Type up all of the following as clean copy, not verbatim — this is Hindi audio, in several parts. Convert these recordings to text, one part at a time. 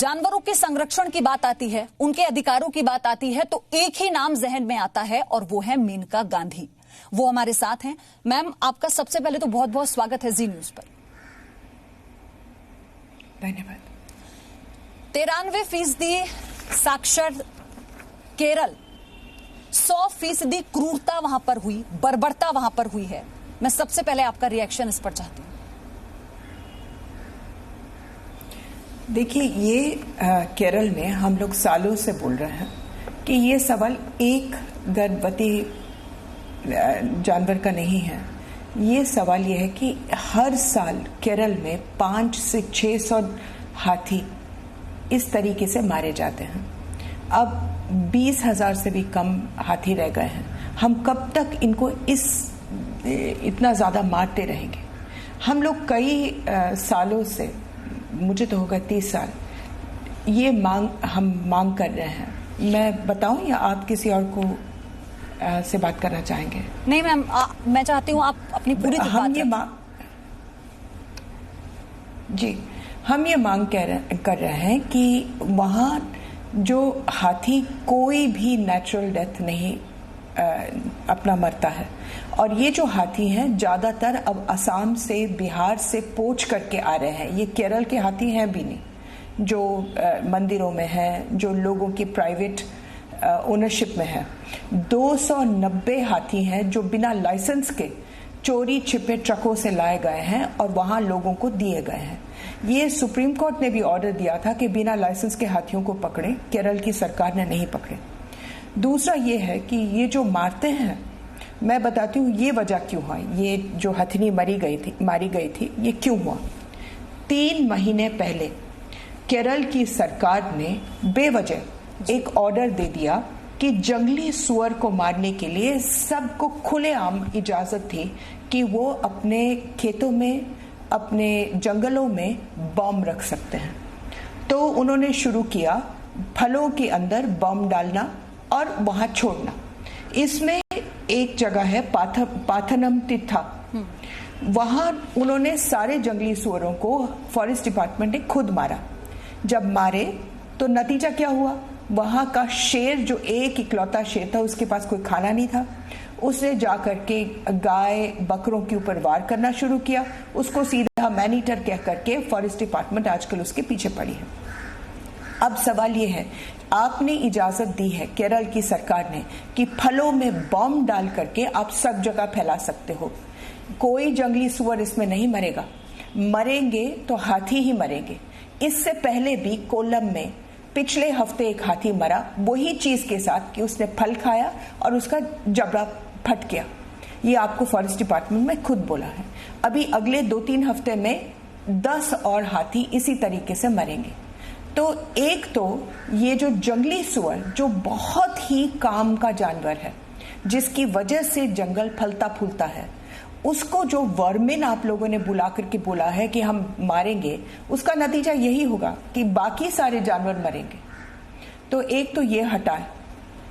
जानवरों के संरक्षण की बात आती है, उनके अधिकारों की बात आती है तो एक ही नाम जहन में आता है और वो है मेनका गांधी। वो हमारे साथ हैं। मैम, आपका सबसे पहले तो बहुत बहुत स्वागत है जी न्यूज पर। धन्यवाद। 93% साक्षर केरल, 100% क्रूरता वहां पर हुई, बर्बरता वहां पर हुई है। मैं सबसे पहले आपका रिएक्शन इस पर चाहती हूँ। देखिए, ये केरल में हम लोग सालों से बोल रहे हैं कि ये सवाल एक गर्भवती जानवर का नहीं है। ये सवाल ये है कि हर साल केरल में 500 से 600 हाथी इस तरीके से मारे जाते हैं। अब 20,000 से भी कम हाथी रह गए हैं। हम कब तक इनको इतना ज्यादा मारते रहेंगे? हम लोग कई सालों से, मुझे तो होगा 30 साल, ये हम मांग कर रहे हैं। मैं बताऊं या आप किसी और को से बात करना चाहेंगे? नहीं मैम, मैं चाहती हूं आप अपनी पूरी बात हम ये मांग कर रहे हैं कि वहां जो हाथी कोई भी नेचुरल डेथ नहीं अपना मरता है। और ये जो हाथी हैं ज्यादातर अब असम से, बिहार से पोच करके आ रहे हैं। ये केरल के हाथी हैं भी नहीं, जो मंदिरों में हैं, जो लोगों की प्राइवेट ओनरशिप में है। 290 हाथी हैं जो बिना लाइसेंस के चोरी छिपे ट्रकों से लाए गए हैं और वहां लोगों को दिए गए हैं। ये सुप्रीम कोर्ट ने भी ऑर्डर दिया था कि बिना लाइसेंस के हाथियों को पकड़े। केरल की सरकार ने नहीं पकड़े। दूसरा ये है कि ये जो मारते हैं, मैं बताती हूँ ये वजह क्यों हुआ। ये जो हथिनी मारी गई थी, ये क्यों हुआ? 3 महीने पहले केरल की सरकार ने बेवजह एक ऑर्डर दे दिया कि जंगली सुअर को मारने के लिए सबको खुलेआम इजाजत थी कि वो अपने खेतों में, अपने जंगलों में बम रख सकते हैं। तो उन्होंने शुरू किया फलों के अंदर बम डालना और वहां छोड़ना। इसमें एक जगह है पाथनमतिट्टा, वहां उन्होंने सारे जंगली सुअरों को फॉरेस्ट डिपार्टमेंट ने खुद मारा। जब मारे तो नतीजा क्या हुआ? वहां का शेर, जो एक इकलौता शेर था, उसके पास कोई खाना नहीं था। उसने जाकर के गाय बकरों के ऊपर वार करना शुरू किया। उसको सीधा मैन ईटर कह करके फॉरेस्ट डिपार्टमेंट आजकल उसके पीछे पड़ी है। अब सवाल ये है, आपने इजाजत दी है केरल की सरकार ने कि फलों में बम डाल करके आप सब जगह फैला सकते हो। कोई जंगली सुअर इसमें नहीं मरेगा। मरेंगे तो हाथी ही मरेंगे। इससे पहले भी कोल्लम में पिछले हफ्ते एक हाथी मरा, वही चीज के साथ कि उसने फल खाया और उसका जबड़ा फट गया। ये आपको फॉरेस्ट डिपार्टमेंट में खुद बोला है। अभी अगले 2-3 हफ्ते में 10 और हाथी इसी तरीके से मरेंगे। तो एक तो ये जो जंगली सुअर, जो बहुत ही काम का जानवर है, जिसकी वजह से जंगल फलता फूलता है, उसको जो वर्मिन आप लोगों ने बुला करके बोला है कि हम मारेंगे, उसका नतीजा यही होगा कि बाकी सारे जानवर मरेंगे। तो एक तो ये हटाए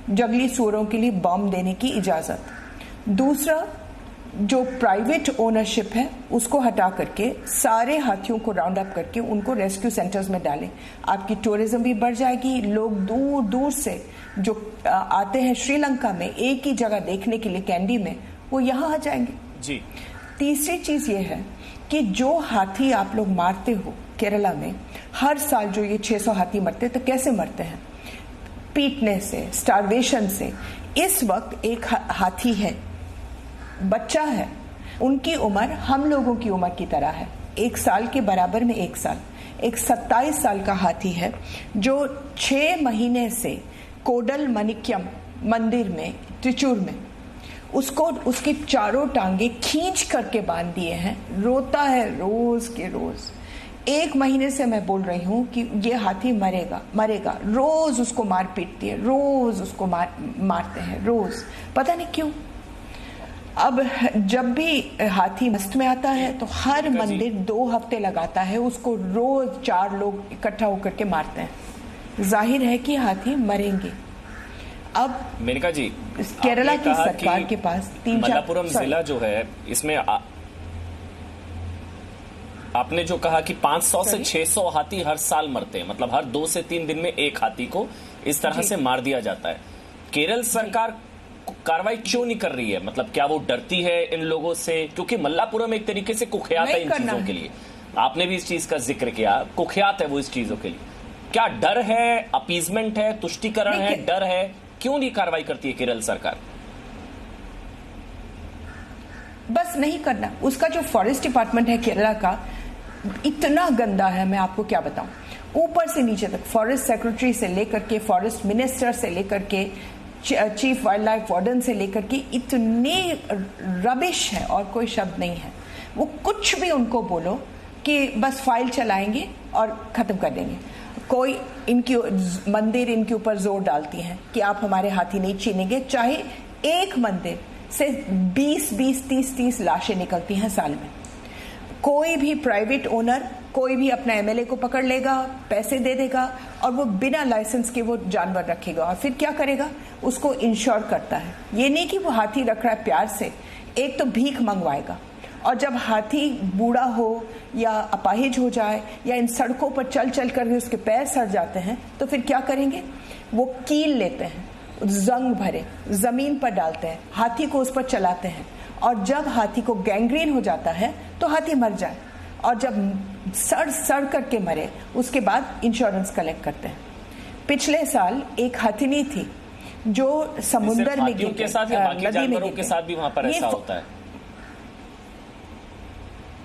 जंगली सुअरों के लिए बम देने की इजाजत। दूसरा, जो प्राइवेट ओनरशिप है उसको हटा करके सारे हाथियों को राउंड अप करके उनको रेस्क्यू सेंटर्स में डालें। आपकी टूरिज्म भी बढ़ जाएगी। लोग दूर दूर से जो आते हैं श्रीलंका में एक ही जगह देखने के लिए, कैंडी में, वो यहाँ आ जाएंगे जी। तीसरी चीज ये है कि जो हाथी आप लोग मारते हो केरला में, हर साल जो ये 600 हाथी मरते, तो कैसे मरते हैं? पीटने से, स्टारवेशन से। इस वक्त एक हाथी है, बच्चा है, उनकी उम्र हम लोगों की उम्र की तरह है, 1 साल के बराबर में 1 साल। एक 27 साल का हाथी है जो 6 महीने से कोडल मणिक्यम मंदिर में, त्रिचूर में, उसको उसकी चारों टांगे खींच करके बांध दिए हैं। रोता है रोज के रोज। 1 महीने से मैं बोल रही हूं कि ये हाथी मरेगा मरेगा। रोज उसको मार पीटती है, रोज उसको मारते हैं, रोज। पता नहीं क्यों। अब जब भी हाथी मस्त में आता है तो हर मंदिर 2 हफ्ते लगाता है, उसको रोज 4 लोग इकट्ठा होकर के मारते हैं। जाहिर है कि हाथी मरेंगे। अब मेनका जी, केरला की सरकार के पास 3-4 मलप्पुरम जिला जो है, इसमें आपने जो कहा कि 500 से 600 हाथी हर साल मरते हैं, मतलब हर 2 से 3 दिन में एक हाथी को इस तरह से मार दिया जाता है। केरल सरकार कार्रवाई क्यों नहीं कर रही है? मतलब क्या वो डरती है इन लोगों से? क्योंकि मल्लापुरम एक तरीके से कुख्यात है इन चीजों के लिए, आपने भी इस चीज का जिक्र किया, कुख्यात है वो इस चीजों के लिए। क्या डर है, अपीजमेंट है, तुष्टीकरण है, डर है? क्यों नहीं कार्रवाई करती है केरल सरकार? बस नहीं करना। उसका जो फॉरेस्ट डिपार्टमेंट है केरला का इतना गंदा है, मैं आपको क्या बताऊं। ऊपर से नीचे तक फॉरेस्ट सेक्रेटरी से लेकर के, फॉरेस्ट मिनिस्टर से लेकर के, चीफ वाइल्ड लाइफ वार्डन से लेकर के, इतने रबिश है और कोई शब्द नहीं है। वो कुछ भी उनको बोलो कि बस फाइल चलाएंगे और खत्म कर देंगे। कोई इनकी मंदिर इनके ऊपर जोर डालती है कि आप हमारे हाथी नहीं छीनेंगे, चाहे एक मंदिर से 20-30 लाशें निकलती हैं साल में। कोई भी प्राइवेट ओनर, कोई भी अपना एमएलए को पकड़ लेगा, पैसे दे देगा और वो बिना लाइसेंस के वो जानवर रखेगा और फिर क्या करेगा, उसको इंश्योर करता है। ये नहीं कि वो हाथी रख रहा है प्यार से, एक तो भीख मंगवाएगा और जब हाथी बूढ़ा हो या अपाहिज हो जाए या इन सड़कों पर चल चल कर उसके पैर सड़ जाते हैं तो फिर क्या करेंगे, वो कील लेते हैं, जंग भरे जमीन पर डालते हैं, हाथी को उस पर चलाते हैं और जब हाथी को गैंग्रीन हो जाता है तो हाथी मर जाए और जब सड़ करके मरे उसके बाद इंश्योरेंस कलेक्ट करते हैं। पिछले साल एक हाथिनी थी जो समुद्र में गिर के साथ या बाकी जानवरों के साथ भी वहां पर ऐसा होता है?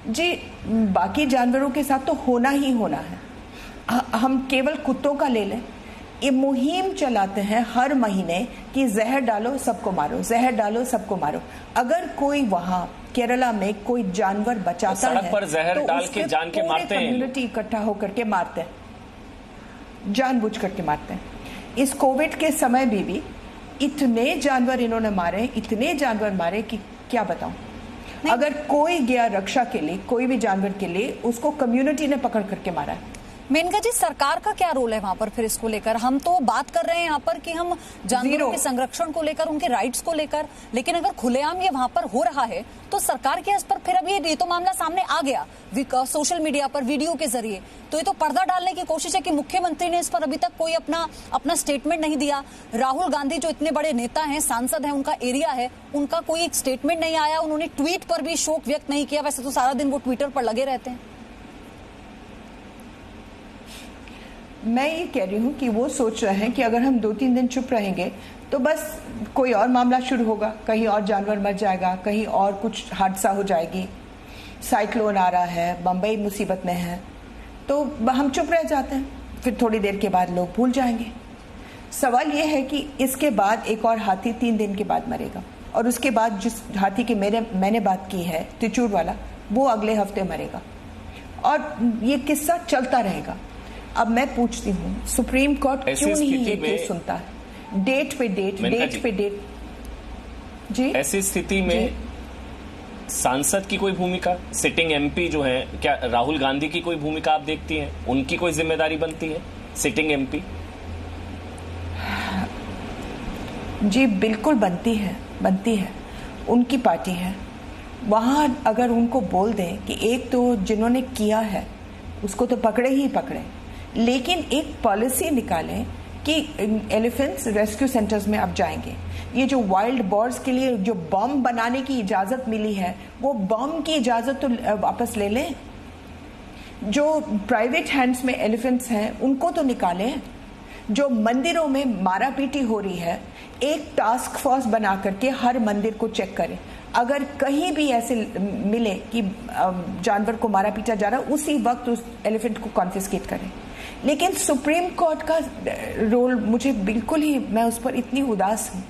जी, बाकी जानवरों के साथ तो होना ही होना है। हम केवल कुत्तों का ले लें, ये मुहिम चलाते हैं हर महीने कि जहर डालो सबको मारो, जहर डालो सबको मारो। अगर कोई वहां केरला में कोई जानवर बचाता सड़क है पर जहर तो डाल के जान के मारते हैं, कम्युनिटी इकट्ठा होकर के मारते हैं, जानबूझ करके मारते हैं। इस कोविड के समय भी इतने जानवर इन्होंने मारे, इतने जानवर मारे कि क्या बताऊं। अगर कोई गया रक्षा के लिए, कोई भी जानवर के लिए, उसको कम्युनिटी ने पकड़ करके मारा है। मेनका जी, सरकार का क्या रोल है वहां पर फिर इसको लेकर? हम तो बात कर रहे हैं यहाँ पर कि हम जानवरों के संरक्षण को लेकर, उनके राइट्स को लेकर, लेकिन अगर खुलेआम ये वहां पर हो रहा है तो सरकार के इस पर फिर अभी ये तो मामला सामने आ गया सोशल मीडिया पर वीडियो के जरिए, तो ये तो पर्दा डालने की कोशिश है कि मुख्यमंत्री ने इस पर अभी तक कोई अपना स्टेटमेंट नहीं दिया। राहुल गांधी जो इतने बड़े नेता हैं, सांसद हैं, उनका एरिया है, उनका कोई एक स्टेटमेंट नहीं आया। उन्होंने ट्वीट पर भी शोक व्यक्त नहीं किया। वैसे तो सारा दिन वो ट्विटर पर लगे रहते हैं। मैं ये कह रही हूँ कि वो सोच रहे हैं कि अगर हम 2-3 दिन चुप रहेंगे तो बस कोई और मामला शुरू होगा, कहीं और जानवर मर जाएगा, कहीं और कुछ हादसा हो जाएगी, साइक्लोन आ रहा है, बम्बई मुसीबत में है, तो हम चुप रह जाते हैं। फिर थोड़ी देर के बाद लोग भूल जाएंगे। सवाल ये है कि इसके बाद एक और हाथी 3 दिन के बाद मरेगा और उसके बाद जिस हाथी की मैंने बात की है, त्रिचूर वाला, वो अगले हफ्ते मरेगा और ये किस्सा चलता रहेगा। अब मैं पूछती हूँ, सुप्रीम कोर्ट क्यों नहीं ये केस सुनता है? डेट पे डेट। जी, ऐसी स्थिति में सांसद की कोई भूमिका, सिटिंग एमपी जो है, क्या राहुल गांधी की कोई भूमिका आप देखती हैं? उनकी कोई जिम्मेदारी बनती है सिटिंग एमपी? जी बिल्कुल बनती है। उनकी पार्टी है वहां। अगर उनको बोल दें कि एक तो जिन्होंने किया है उसको तो पकड़े ही पकड़े, लेकिन एक पॉलिसी निकालें कि एलिफेंट्स रेस्क्यू सेंटर्स में अब जाएंगे। ये जो वाइल्ड बर्ड्स के लिए जो बम बनाने की इजाजत मिली है, वो बम की इजाजत तो वापस ले लें। जो प्राइवेट हैंड्स में एलिफेंट्स हैं उनको तो निकालें। जो मंदिरों में मारा पीटी हो रही है, एक टास्क फोर्स बना करके हर मंदिर को चेक करें। अगर कहीं भी ऐसे मिले कि जानवर को मारा पीटा जा रहा है, उसी वक्त उस एलिफेंट को कॉन्फिस्केट करें। लेकिन सुप्रीम कोर्ट का रोल मुझे बिल्कुल ही, मैं उस पर इतनी उदास हूं।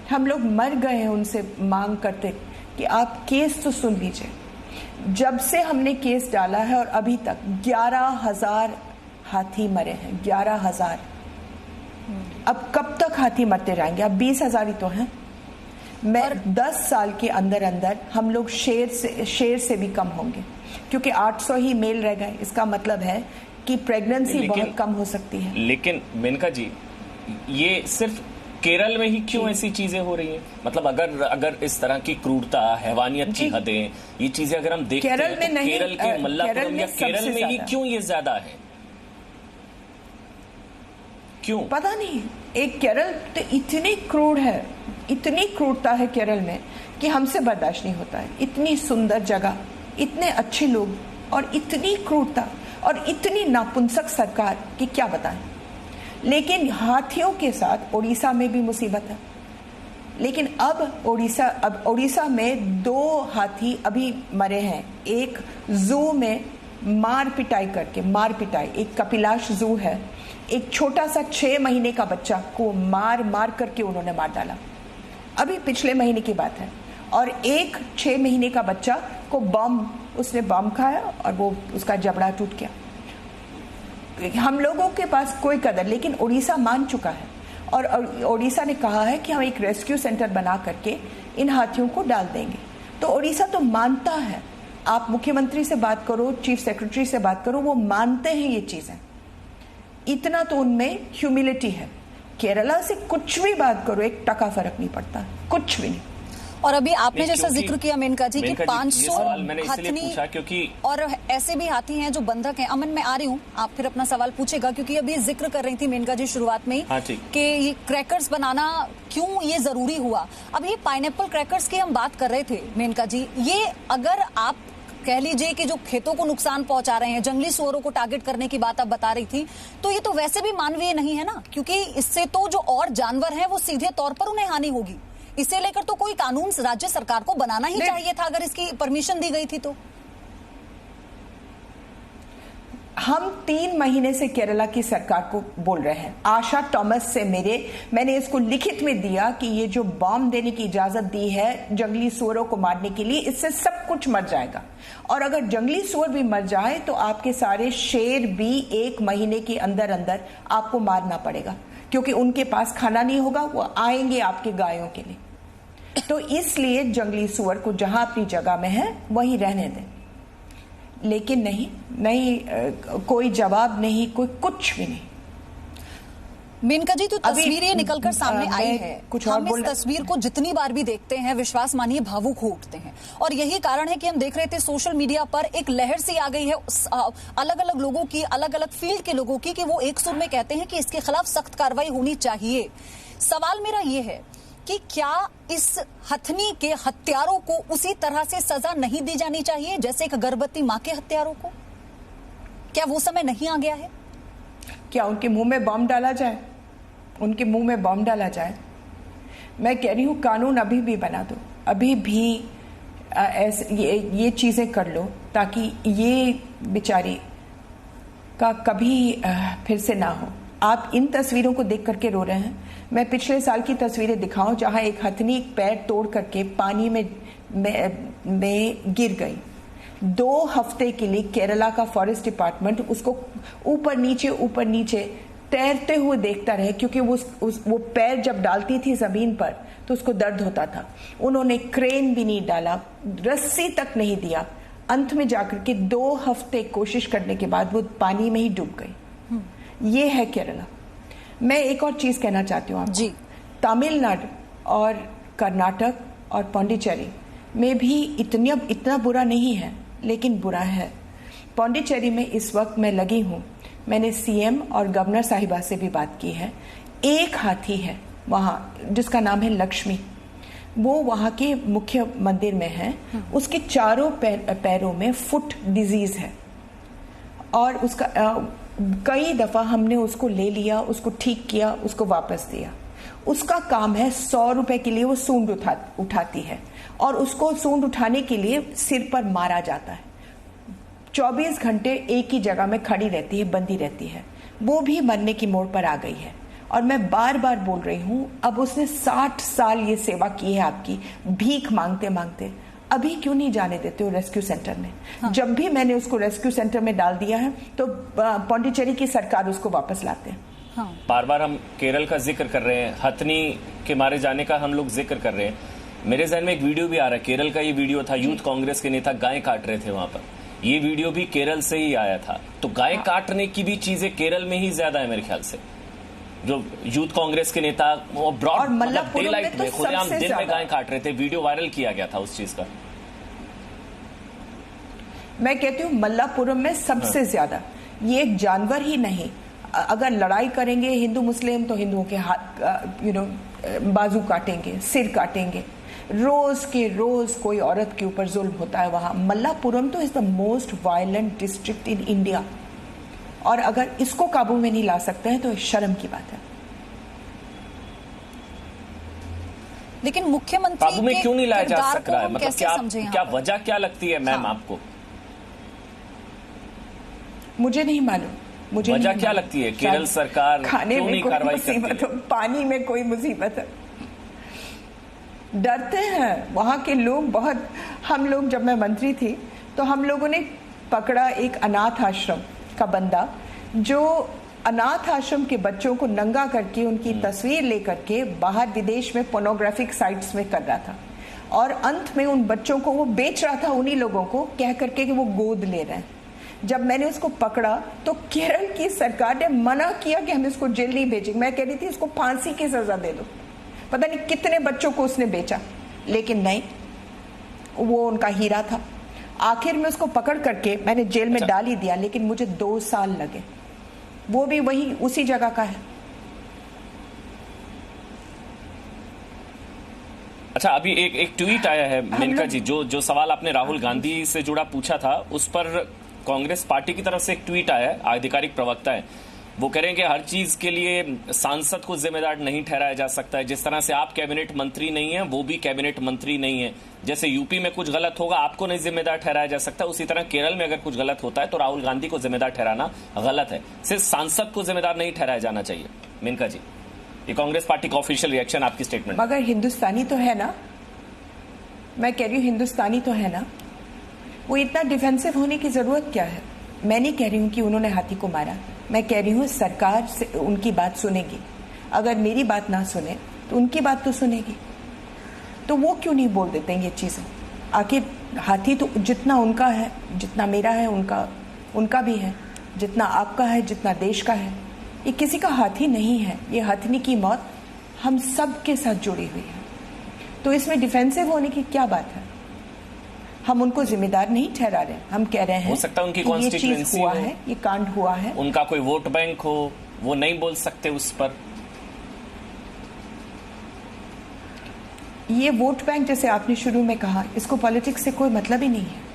हम लोग मर गए हैं उनसे मांग करते कि आप केस तो सुन लीजिए। जब से हमने केस डाला है और अभी तक 11,000 हाथी मरे हैं, 11,000। अब कब तक हाथी मरते रहेंगे? अब 20,000 ही तो हैं। मैं 10 साल के अंदर अंदर हम लोग शेर से भी कम होंगे, क्योंकि 800 ही मेल रह गए। इसका मतलब है कि प्रेगनेंसी बहुत कम हो सकती है। लेकिन मेनका जी, ये सिर्फ केरल में ही क्यों ऐसी चीजें हो रही हैं? मतलब अगर इस तरह की क्रूरता, हैवानियत की हदें, ये चीजें अगर हम देखते हैं तो केरल के मल्लापुरम या केरल में ही क्यों ये ज्यादा है? क्यों पता नहीं। एक केरल तो इतनी क्रूर है, इतनी क्रूरता है केरल में कि हमसे बर्दाश्त नहीं होता है। इतनी सुंदर जगह, इतने अच्छे लोग और इतनी क्रूरता और इतनी नापुंसक सरकार कि क्या बताएं। लेकिन हाथियों के साथ उड़ीसा में भी मुसीबत है। लेकिन अब उड़ीसा में 2 हाथी अभी मरे हैं। एक जू में मार पिटाई, एक कपिलाश जू है, एक छोटा सा 6 महीने का बच्चा को मार करके उन्होंने मार डाला, अभी पिछले महीने की बात है। और एक 6 महीने का बच्चा को उसने बम खाया और वो उसका जबड़ा टूट गया। हम लोगों के पास कोई कदर, लेकिन उड़ीसा मान चुका है और उड़ीसा ने कहा है कि हम एक रेस्क्यू सेंटर बना करके इन हाथियों को डाल देंगे। तो उड़ीसा तो मानता है। आप मुख्यमंत्री से बात करो, चीफ सेक्रेटरी से बात करो, वो मानते हैं ये चीजें। इतना तो उनमें ह्यूमिलिटी है। केरला से कुछ भी बात करो, एक टका फर्क नहीं पड़ता, कुछ भी नहीं। और अभी आपने जैसा जिक्र किया मेनका जी कि 500 हाथी क्योंकि और ऐसे भी हाथी हैं जो बंधक हैं। अमन, मैं आ रही हूँ, आप फिर अपना सवाल पूछेगा, क्योंकि अभी जिक्र कर रही थी मेनका जी शुरुआत में ही कि ये क्रैकर्स बनाना क्यों ये जरूरी हुआ। अब ये पाइनएप्पल क्रैकर्स की हम बात कर रहे थे मेनका जी, ये अगर आप कह लीजिए कि जो खेतों को नुकसान पहुंचा रहे हैं, जंगली सुअरों को टारगेट करने की बात आप बता रही थी, तो ये तो वैसे भी मानवीय नहीं है ना, क्योंकि इससे तो जो और जानवर हैं वो सीधे तौर पर उन्हें हानि होगी। इसे लेकर तो कोई कानून राज्य सरकार को बनाना ही चाहिए था अगर इसकी परमिशन दी गई थी तो। हम 3 महीने से केरला की सरकार को बोल रहे हैं। आशा टॉमस से मैंने इसको लिखित में दिया कि ये जो बॉम्ब देने की इजाजत दी है जंगली सुअरों को मारने के लिए, इससे सब कुछ मर जाएगा। और अगर जंगली सुअर भी मर जाए तो आपके सारे शेर भी 1 महीने के अंदर अंदर आपको मारना पड़ेगा, क्योंकि उनके पास खाना नहीं होगा, वो आएंगे आपके गायों के लिए। तो इसलिए जंगली सुअर को जहां अपनी जगह में है वहीं रहने दें। लेकिन नहीं, कोई जवाब नहीं, कोई कुछ भी नहीं। मेनका जी, तो तस्वीरें निकलकर सामने आई है, हम इस तस्वीर को जितनी बार भी देखते हैं विश्वास मानिए भावुक हो उठते हैं। और यही कारण है कि हम देख रहे थे सोशल मीडिया पर एक लहर सी आ गई है अलग अलग लोगों की, अलग अलग फील्ड के लोगों की, कि वो एक सुर में कहते हैं कि इसके खिलाफ सख्त कार्रवाई होनी चाहिए। सवाल मेरा ये है कि क्या इस हथनी के हत्यारों को उसी तरह से सजा नहीं दी जानी चाहिए जैसे एक गर्भवती मां के हत्यारों को? क्या वो समय नहीं आ गया है? क्या उनके मुंह में बम डाला जाए? उनके मुंह में बम डाला जाए? मैं कह रही हूं कानून अभी भी बना दो, अभी भी ये चीजें कर लो ताकि ये बेचारी का कभी फिर से ना हो। आप इन तस्वीरों को देख करके रो रहे हैं। मैं पिछले साल की तस्वीरें दिखाऊं जहां एक हथनी पैर तोड़ करके पानी में गिर गई। 2 हफ्ते के लिए केरला का फॉरेस्ट डिपार्टमेंट उसको ऊपर नीचे तैरते हुए देखता रहे, क्योंकि वो पैर जब डालती थी जमीन पर तो उसको दर्द होता था। उन्होंने क्रेन भी नहीं डाला, रस्सी तक नहीं दिया। अंत में जाकर के 2 हफ्ते कोशिश करने के बाद वो पानी में ही डूब गई। ये है केरला। मैं एक और चीज कहना चाहती हूँ आपको। तमिलनाडु और कर्नाटक और पौंडीचेरी में भी इतना बुरा नहीं है, लेकिन बुरा है। पौंडीचेरी में इस वक्त मैं लगी हूँ, मैंने सीएम और गवर्नर साहिबा से भी बात की है। एक हाथी है वहाँ जिसका नाम है लक्ष्मी, वो वहाँ के मुख्य मंदिर में है। उसके चारों पैरों में फुट डिजीज है और उसका कई दफा हमने उसको ले लिया, उसको ठीक किया, उसको वापस दिया। उसका काम है 100 रुपए के लिए वो सूंड उठाती है और उसको सूंड उठाने के लिए सिर पर मारा जाता है। 24 घंटे एक ही जगह में खड़ी रहती है, बंदी रहती है। वो भी मरने की मोड़ पर आ गई है। और मैं बार बार बोल रही हूं, अब उसने 60 साल ये सेवा की है आपकी, भीख मांगते मांगते। अभी क्यों नहीं जाने देते हो रेस्क्यू सेंटर में? हाँ। जब भी मैंने उसको रेस्क्यू सेंटर में डाल दिया है तो पौंडीचेरी की सरकार उसको वापस लाते हैं। हाँ। बार बार हम केरल का जिक्र कर रहे हैं, हथनी के मारे जाने का हम लोग जिक्र कर रहे हैं। मेरे जहन में एक वीडियो भी आ रहा है, केरल का ये वीडियो था, यूथ कांग्रेस के नेता गाय काट रहे थे वहां पर। ये वीडियो भी केरल से ही आया था। तो गाय काटने की भी चीजें केरल में ही ज्यादा है मेरे ख्याल से। जो यूथ कांग्रेस के नेता वो ब्रॉड मतलब डे लाइट में खुलेआम दिन में गाय काट रहे थे, वीडियो वायरल किया गया था उस चीज का। मैं कहती हूँ मल्लापुरम में सबसे ज्यादा, ये एक जानवर ही नहीं, अगर लड़ाई करेंगे हिंदू मुस्लिम तो हिंदुओं के हाथ बाजू काटेंगे, सिर काटेंगे, रोज के रोज कोई औरत के ऊपर जुल्म होता है वहां। मल्लापुरम तो is the most violent district in India, और अगर इसको काबू में नहीं ला सकते हैं तो शर्म की बात है। लेकिन मुख्यमंत्री काबू में क्यों नहीं लाया जा सक रहा है, मतलब क्या वजह क्या लगती है मैम आपको? मुझे नहीं मालूम, मुझे वजह क्या लगती है? केरल सरकार खाने में कोई मुसीबत हो, पानी में कोई मुसीबत है, डरते हैं वहां के लोग बहुत। हम लोग जब मैं मंत्री थी तो हम लोगों ने पकड़ा एक अनाथ आश्रम का बंदा, जो अनाथ आश्रम के बच्चों को नंगा करके उनकी तस्वीर लेकर के बाहर विदेश में पोर्नोग्राफिक साइट्स में कर रहा था, और अंत में उन बच्चों को वो बेच रहा था उन्हीं लोगों को, कह करके कि वो गोद ले रहे हैं। जब मैंने उसको पकड़ा तो केरल की सरकार ने मना किया कि हम इसको जेल नहीं भेजेंगे। मैं कह रही थी इसको फांसी की सजा दे दो, पता नहीं कितने बच्चों को उसने बेचा, लेकिन नहीं, वो उनका हीरा था। आखिर में उसको पकड़ करके मैंने जेल में डाल ही दिया, लेकिन मुझे 2 साल लगे। वो भी वही उसी जगह का है। अच्छा, अभी एक ट्वीट आया है मेनका जी, जो सवाल आपने राहुल गांधी से जुड़ा पूछा था, उस पर कांग्रेस पार्टी की तरफ से एक ट्वीट आया है, आधिकारिक प्रवक्ता है, वो कह रहे हैं कि हर चीज के लिए सांसद को जिम्मेदार नहीं ठहराया जा सकता है। जिस तरह से आप कैबिनेट मंत्री नहीं है, वो भी कैबिनेट मंत्री नहीं है। जैसे यूपी में कुछ गलत होगा, आपको नहीं जिम्मेदार ठहराया जा सकता, उसी तरह केरल में अगर कुछ गलत होता है तो राहुल गांधी को जिम्मेदार ठहराना गलत है, सिर्फ सांसद को जिम्मेदार नहीं ठहराया जाना चाहिए। मेनका जी, ये कांग्रेस पार्टी का ऑफिशियल रिएक्शन आपकी स्टेटमेंट। मगर हिंदुस्तानी तो है ना, मैं कह रही हूँ हिंदुस्तानी तो है ना, वो इतना डिफेंसिव होने की जरूरत क्या है? मैं नहीं कह रही हूँ कि उन्होंने हाथी को मारा, मैं कह रही हूँ सरकार से उनकी बात सुनेगी। अगर मेरी बात ना सुने तो उनकी बात तो सुनेगी, तो वो क्यों नहीं बोल देते हैं ये चीजें? आखिर हाथी तो जितना उनका है, जितना मेरा है, उनका भी है, जितना आपका है, जितना देश का है। ये किसी का हाथी नहीं है, ये हथनी की मौत हम सब के साथ जुड़ी हुई है। तो इसमें डिफेंसिव होने की क्या बात है? हम उनको जिम्मेदार नहीं ठहरा रहे, हम कह रहे हैं हो सकता है उनकी कि ये चीज हुआ है, ये कांड हुआ है, उनका कोई वोट बैंक हो, वो नहीं बोल सकते उस पर। ये वोट बैंक, जैसे आपने शुरू में कहा, इसको पॉलिटिक्स से कोई मतलब ही नहीं है।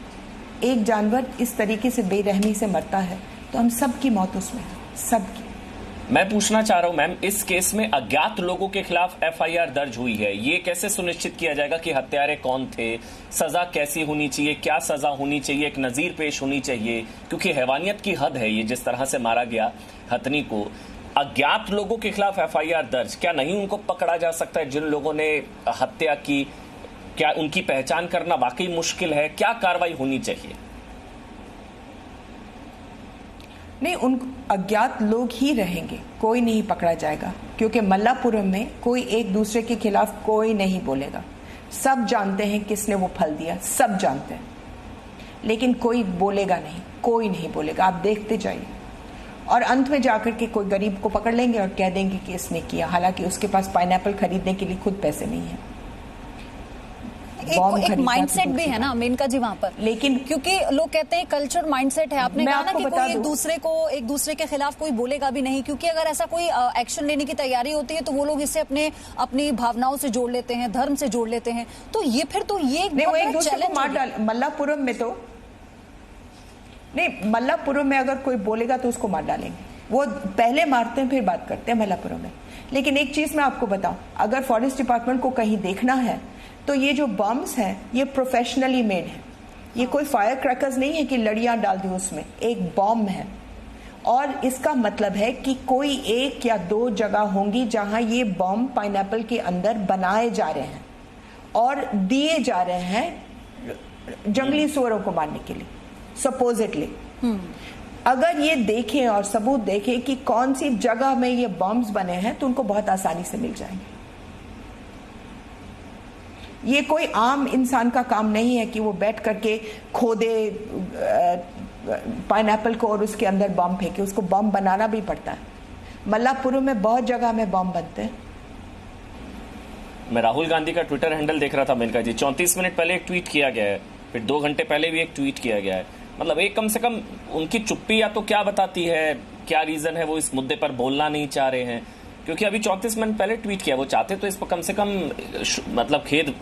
एक जानवर इस तरीके से बेरहमी से मरता है तो हम सबकी मौत उसमें है, सबकी। मैं पूछना चाह रहा हूं मैम, इस केस में अज्ञात लोगों के खिलाफ एफआईआर दर्ज हुई है, ये कैसे सुनिश्चित किया जाएगा कि हत्यारे कौन थे, सजा कैसी होनी चाहिए, क्या सजा होनी चाहिए, एक नजीर पेश होनी चाहिए? क्योंकि हैवानियत की हद है ये, जिस तरह से मारा गया हथनी को। अज्ञात लोगों के खिलाफ एफआईआर दर्ज, क्या नहीं उनको पकड़ा जा सकता है जिन लोगों ने हत्या की? क्या उनकी पहचान करना वाकई मुश्किल है? क्या कार्रवाई होनी चाहिए? नहीं, उन अज्ञात लोग ही रहेंगे, कोई नहीं पकड़ा जाएगा, क्योंकि मल्लापुरम में कोई एक दूसरे के खिलाफ कोई नहीं बोलेगा। सब जानते हैं किसने वो फल दिया, सब जानते हैं, लेकिन कोई बोलेगा नहीं, कोई नहीं बोलेगा। आप देखते जाइए, और अंत में जाकर के कोई गरीब को पकड़ लेंगे और कह देंगे कि इसने किया, हालांकि उसके पास पाइनएप्पल खरीदने के लिए खुद पैसे नहीं है। एक माइंडसेट भी है ना मेनका जी वहां पर, लेकिन क्योंकि लोग कहते हैं कल्चर माइंडसेट है। आपने कहा ना कि कोई एक दूसरे के खिलाफ कोई बोलेगा भी नहीं, क्योंकि अगर ऐसा कोई एक्शन लेने की तैयारी होती है तो वो लोग इसे अपनी भावनाओं से जोड़ लेते हैं, धर्म से जोड़ लेते हैं। तो ये फिर तो ये वो एक दूसरे को मार डाल। मल्लापुरम में तो नहीं, मल्लापुरम में अगर कोई बोलेगा तो उसको मार डालेंगे। वो पहले मारते हैं फिर बात करते हैं मल्लापुरम में। लेकिन एक चीज मैं आपको बताऊं, अगर फॉरेस्ट डिपार्टमेंट को कहीं देखना है तो ये जो बम्स हैं ये प्रोफेशनली मेड है, ये कोई फायर क्रैकर्स नहीं है कि लड़ियां डाल दी उसमें, एक बॉम्ब है। और इसका मतलब है कि कोई 1 या 2 जगह होंगी जहां ये बॉम्ब पाइनएप्पल के अंदर बनाए जा रहे हैं और दिए जा रहे हैं जंगली सुअरों को मारने के लिए, सपोजिटली। अगर ये देखें और सबूत देखें कि कौन सी जगह में ये बॉम्ब्स बने हैं तो उनको बहुत आसानी से मिल जाएंगे। ये कोई आम इंसान का काम नहीं है कि वो बैठ करके खोदे पाइनएप्पल को और उसके अंदर बम फेंके, उसको बम बनाना भी पड़ता है। मल्लापुरम में बहुत जगह में बम बनते हैं। मैं राहुल गांधी का ट्विटर हैंडल देख रहा था मेनका जी, 34 मिनट पहले एक ट्वीट किया गया है, फिर 2 घंटे पहले भी एक ट्वीट किया गया है। मतलब एक कम से कम उनकी चुप्पी या तो क्या बताती है, क्या रीजन है वो इस मुद्दे पर बोलना नहीं चाह रहे हैं, क्योंकि अभी 34 मिनट पहले ट्वीट किया, वो चाहते तो इस पर कम से कम मतलब खेद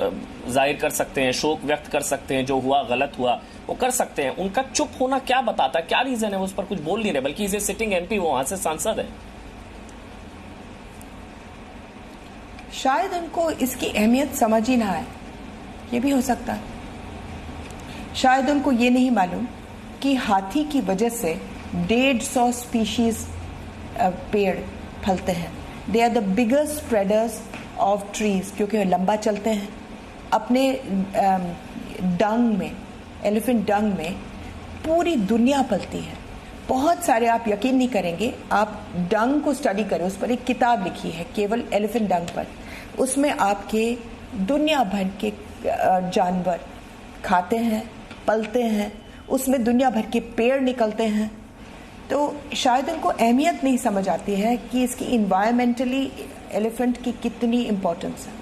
जाहिर कर सकते हैं, शोक व्यक्त कर सकते हैं, जो हुआ गलत हुआ वो कर सकते हैं। उनका चुप होना क्या बताता है, क्या रीजन है वो उस पर कुछ बोल नहीं रहे, बल्कि इसे सिटिंग एमपी, वो वहां से सांसद है। शायद उनको इसकी अहमियत समझ ही ना आए, ये भी हो सकता है। शायद उनको ये नहीं मालूम कि हाथी की वजह से 150 स्पीशीज पेड़ फलते हैं। They are the biggest spreaders of trees, क्योंकि वो लंबा चलते हैं। अपने डंग में, एलिफेंट डंग में पूरी दुनिया पलती है। बहुत सारे, आप यकीन नहीं करेंगे, आप डंग को स्टडी करें, उस पर एक किताब लिखी है केवल एलिफेंट डंग पर। उसमें आपके दुनिया भर के जानवर खाते हैं, पलते हैं, उसमें दुनिया भर के पेड़ निकलते हैं। तो शायद उनको अहमियत नहीं समझ आती है कि इसकी इन्वायरमेंटली एलिफेंट की कितनी इम्पोर्टेंस है।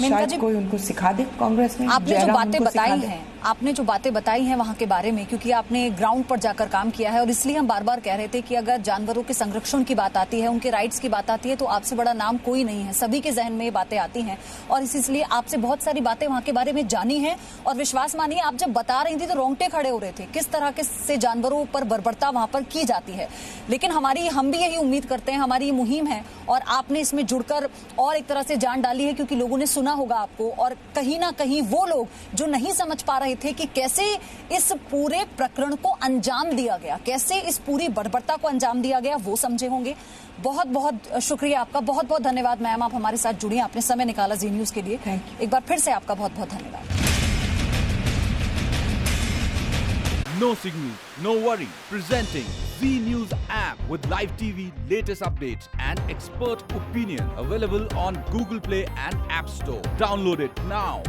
शायद कोई उनको सिखा दे कांग्रेस में। आपने जो बातें बताई हैं, आपने जो बातें बताई हैं वहां के बारे में, क्योंकि आपने ग्राउंड पर जाकर काम किया है, और इसलिए हम बार बार कह रहे थे कि अगर जानवरों के संरक्षण की बात आती है, उनके राइट्स की बात आती है, तो आपसे बड़ा नाम कोई नहीं है। सभी के जहन में ये बातें आती हैं, और इसलिए आपसे बहुत सारी बातें वहां के बारे में जानी है। और विश्वास मानिए, आप जब बता रही थी तो रोंगटे खड़े हो रहे थे, किस तरह से जानवरों पर बर्बरता वहां पर की जाती है। लेकिन हम भी यही उम्मीद करते हैं, हमारी ये मुहिम है, और आपने इसमें जुड़कर और एक तरह से जान डाली है, क्योंकि लोगों ने सुना होगा आपको, और कहीं ना कहीं वो लोग जो नहीं समझ पा रहे थे कि कैसे इस पूरे प्रकरण को अंजाम दिया गया, कैसे इस पूरी बर्बरता को अंजाम दिया गया, वो समझे होंगे। बहुत बहुत शुक्रिया आपका, बहुत बहुत धन्यवाद मैम, आप हमारे साथ जुड़ी, आपने समय निकाला जी न्यूज के लिए। एक बार फिर से आपका बहुत बहुत धन्यवाद। No signal, no worry. Presenting Z News app with live TV, latest updates and expert opinion. Available on Google Play and App Store. Download it now.